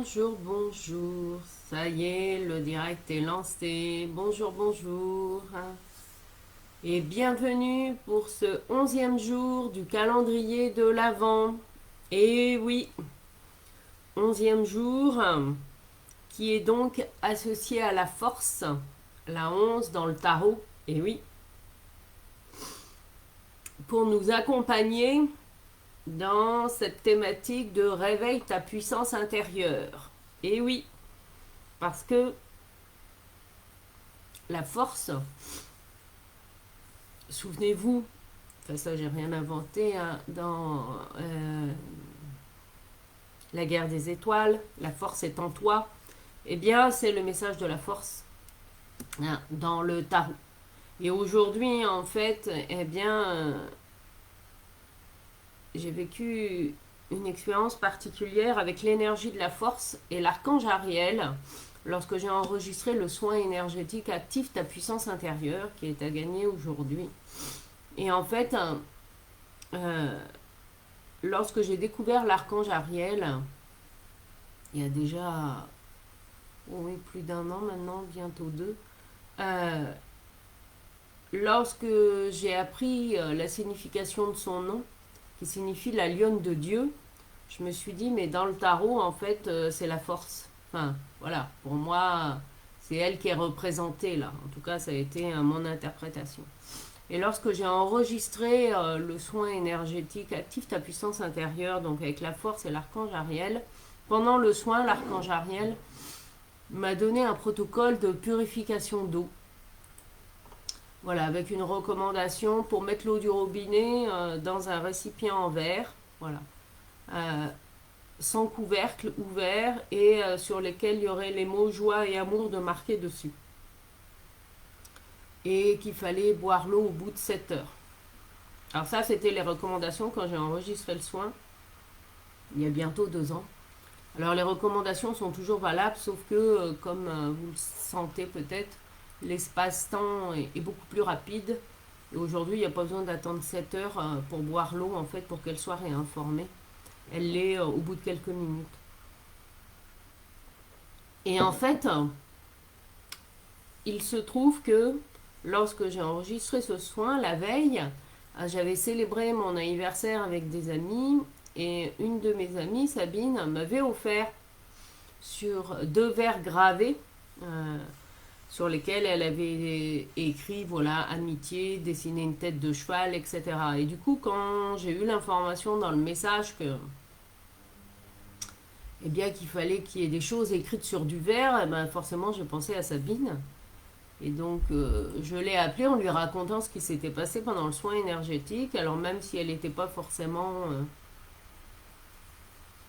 Bonjour, bonjour. Ça y est, le direct est lancé. Bonjour, bonjour. Et bienvenue pour ce 11e jour du calendrier de l'Avent. Et oui, 11e jour qui est donc associé à la force, la 11 dans le tarot. Et oui, pour nous accompagner dans cette thématique de réveille ta puissance intérieure. Et oui, parce que la force, souvenez-vous, enfin ça j'ai rien inventé, hein, dans la guerre des étoiles, la force est en toi, eh bien c'est le message de la force, hein, dans le tarot. Et aujourd'hui en fait, eh bien j'ai vécu une expérience particulière avec l'énergie de la force et l'archange Ariel lorsque j'ai enregistré le soin énergétique actif ta puissance intérieure qui est à gagner aujourd'hui. Et en fait, euh, lorsque j'ai découvert l'archange Ariel, il y a déjà oui, plus d'un an maintenant, bientôt deux, euh, lorsque j'ai appris la signification de son nom, qui signifie la lionne de Dieu, je me suis dit, mais dans le tarot, en fait, c'est la force. Enfin, voilà, pour moi, c'est elle qui est représentée là. En tout cas, ça a été mon interprétation. Et lorsque j'ai enregistré le soin énergétique active ta puissance intérieure, donc avec la force et l'archange Ariel, pendant le soin, l'archange Ariel m'a donné un protocole de purification d'eau. Voilà, avec une recommandation pour mettre l'eau du robinet dans un récipient en verre, voilà, euh, sans couvercle ouvert et sur lesquels il y aurait les mots joie et amour de marquer dessus. Et qu'il fallait boire l'eau au bout de 7 heures. Alors ça, c'était les recommandations quand j'ai enregistré le soin, il y a bientôt 2 ans. Alors les recommandations sont toujours valables, sauf que, comme vous le sentez peut-être, l'espace-temps est beaucoup plus rapide. Et aujourd'hui, il n'y a pas besoin d'attendre 7 heures pour boire l'eau, en fait, pour qu'elle soit réinformée. Elle l'est au bout de quelques minutes. Et en fait, il se trouve que lorsque j'ai enregistré ce soin, la veille, j'avais célébré mon anniversaire avec des amis et une de mes amies, Sabine, m'avait offert sur 2 verres gravés sur lesquels elle avait écrit voilà amitié, dessiné une tête de cheval, etc. Et du coup, quand j'ai eu l'information dans le message que eh bien qu'il fallait qu'il y ait des choses écrites sur du verre, eh ben forcément j'ai pensé à Sabine. Et donc je l'ai appelée en lui racontant ce qui s'était passé pendant le soin énergétique. Alors même si elle n'était pas forcément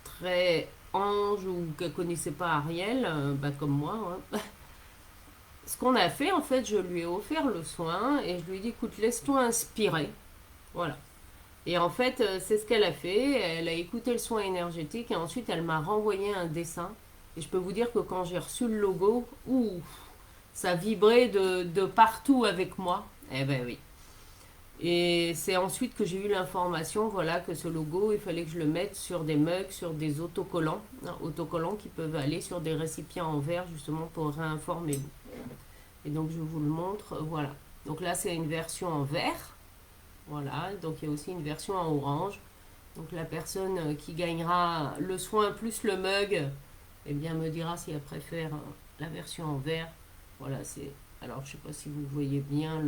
très ange ou qu'elle connaissait pas Ariel, bah, comme moi, hein. Ce qu'on a fait, en fait, je lui ai offert le soin et je lui ai dit, écoute, laisse-toi inspirer. Voilà. Et en fait, c'est ce qu'elle a fait. Elle a écouté le soin énergétique et ensuite, elle m'a renvoyé un dessin. Et je peux vous dire que quand j'ai reçu le logo, ouh, ça vibrait de partout avec moi. Eh ben oui. Et c'est ensuite que j'ai eu l'information, voilà, que ce logo, il fallait que je le mette sur des mugs, sur des autocollants, hein, autocollants qui peuvent aller sur des récipients en verre, justement, pour réinformer vous. Et donc, je vous le montre, voilà. Donc là, c'est une version en vert, voilà. Donc, il y a aussi une version en orange. Donc, la personne qui gagnera le soin plus le mug, eh bien, me dira si elle préfère la version en vert. Voilà, c'est... Alors, je ne sais pas si vous voyez bien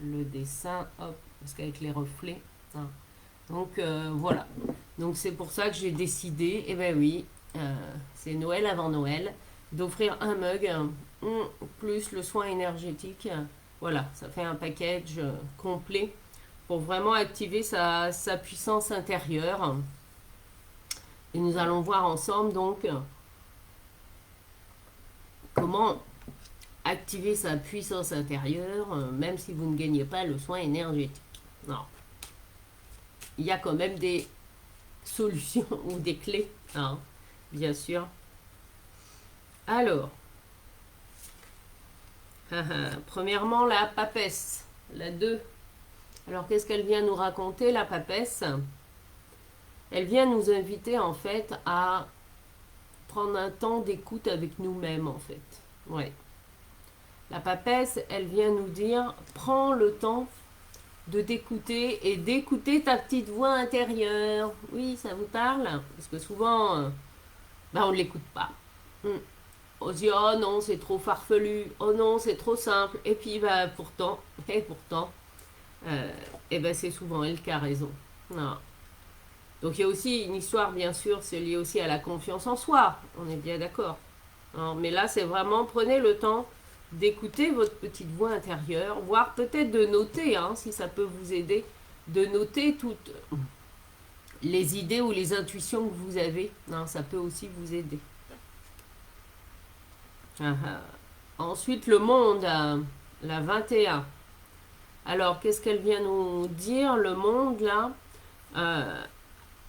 le dessin, hop, parce qu'avec les reflets, hein. Donc voilà. Donc c'est pour ça que j'ai décidé, eh ben oui, c'est Noël avant Noël, d'offrir un mug plus le soin énergétique. Voilà, ça fait un package complet pour vraiment activer sa puissance intérieure. Et nous allons voir ensemble donc comment activer sa puissance intérieure, même si vous ne gagnez pas le soin énergétique. Non, il y a quand même des solutions ou des clés, hein, bien sûr. Alors, premièrement, la papesse, la 2. Alors, qu'est-ce qu'elle vient nous raconter, la papesse? Elle vient nous inviter, en fait, à prendre un temps d'écoute avec nous-mêmes, en fait. Ouais. La papesse, elle vient nous dire, prends le temps de t'écouter et d'écouter ta petite voix intérieure. Oui, ça vous parle? Parce que souvent, on ne l'écoute pas. Hmm. On se dit, oh non, c'est trop farfelu, oh non, c'est trop simple. Et puis, pourtant, euh, c'est souvent elle qui a raison. Non. Donc, il y a aussi une histoire, bien sûr, c'est lié aussi à la confiance en soi. On est bien d'accord. Non, mais là, c'est vraiment, prenez le temps d'écouter votre petite voix intérieure, voire peut-être de noter, hein, si ça peut vous aider, de noter toutes les idées ou les intuitions que vous avez. Non, ça peut aussi vous aider. Ah, ah. Ensuite, le monde, la 21. Alors, qu'est-ce qu'elle vient nous dire, le monde, là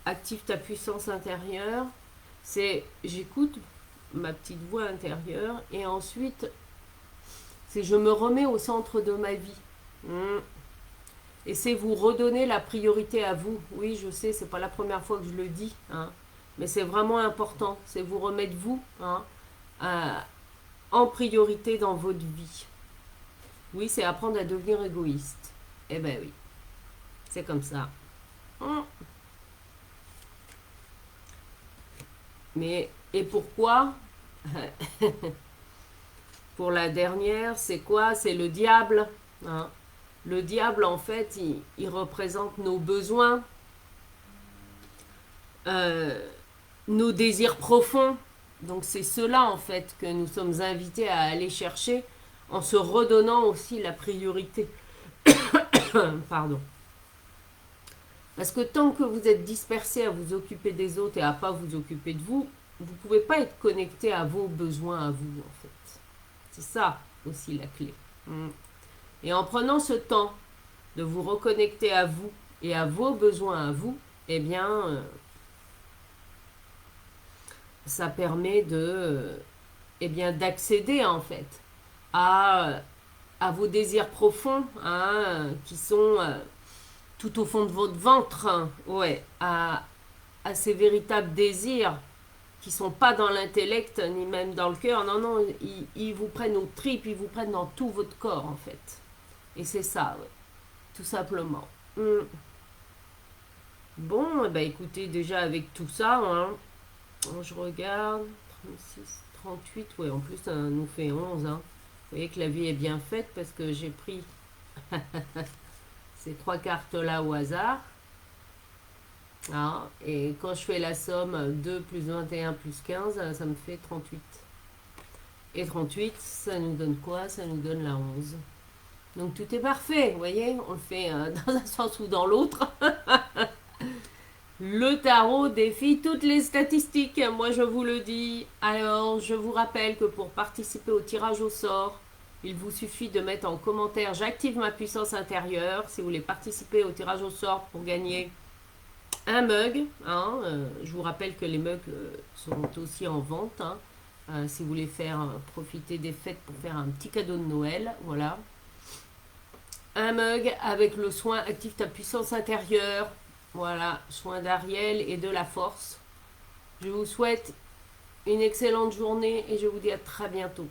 active ta puissance intérieure. C'est, j'écoute ma petite voix intérieure et ensuite, c'est je me remets au centre de ma vie. Et c'est vous redonner la priorité à vous. Oui, je sais, c'est pas la première fois que je le dis, hein, mais c'est vraiment important. C'est vous remettre vous, hein, en priorité dans votre vie. Oui, c'est apprendre à devenir égoïste. Eh ben oui, c'est comme ça. Mais, et pourquoi? Pour la dernière, c'est quoi? C'est le diable, hein. Le diable, en fait, il représente nos besoins, nos désirs profonds. Donc c'est cela, en fait, que nous sommes invités à aller chercher en se redonnant aussi la priorité. Pardon. Parce que tant que vous êtes dispersé à vous occuper des autres et à pas vous occuper de vous, vous ne pouvez pas être connecté à vos besoins à vous, en fait. C'est ça aussi la clé. Et en prenant ce temps de vous reconnecter à vous et à vos besoins à vous, eh bien, ça permet d'accéder, en fait, à, à vos désirs profonds, hein, qui sont tout au fond de votre ventre, hein, ouais, à ces véritables désirs qui sont pas dans l'intellect ni même dans le cœur. Non, non, ils vous prennent aux tripes, ils vous prennent dans tout votre corps, en fait. Et c'est ça, ouais, tout simplement. Bon, écoutez, déjà avec tout ça, hein, je regarde, 36, 38, ouais, en plus ça nous fait 11. Hein. Vous voyez que la vie est bien faite parce que j'ai pris ces trois cartes-là au hasard. Ah, et quand je fais la somme 2 plus 21 plus 15, ça me fait 38. Et 38, ça nous donne quoi? Ça nous donne la 11. Donc tout est parfait, vous voyez? On le fait dans un sens ou dans l'autre. Le tarot défie toutes les statistiques, moi je vous le dis. Alors, je vous rappelle que pour participer au tirage au sort, il vous suffit de mettre en commentaire «J'active ma puissance intérieure» si vous voulez participer au tirage au sort pour gagner un mug. Hein, je vous rappelle que les mugs sont aussi en vente. Hein, si vous voulez faire profiter des fêtes pour faire un petit cadeau de Noël. Voilà. Un mug avec le soin «Active ta puissance intérieure». Voilà, soin d'Ariel et de la force. Je vous souhaite une excellente journée et je vous dis à très bientôt.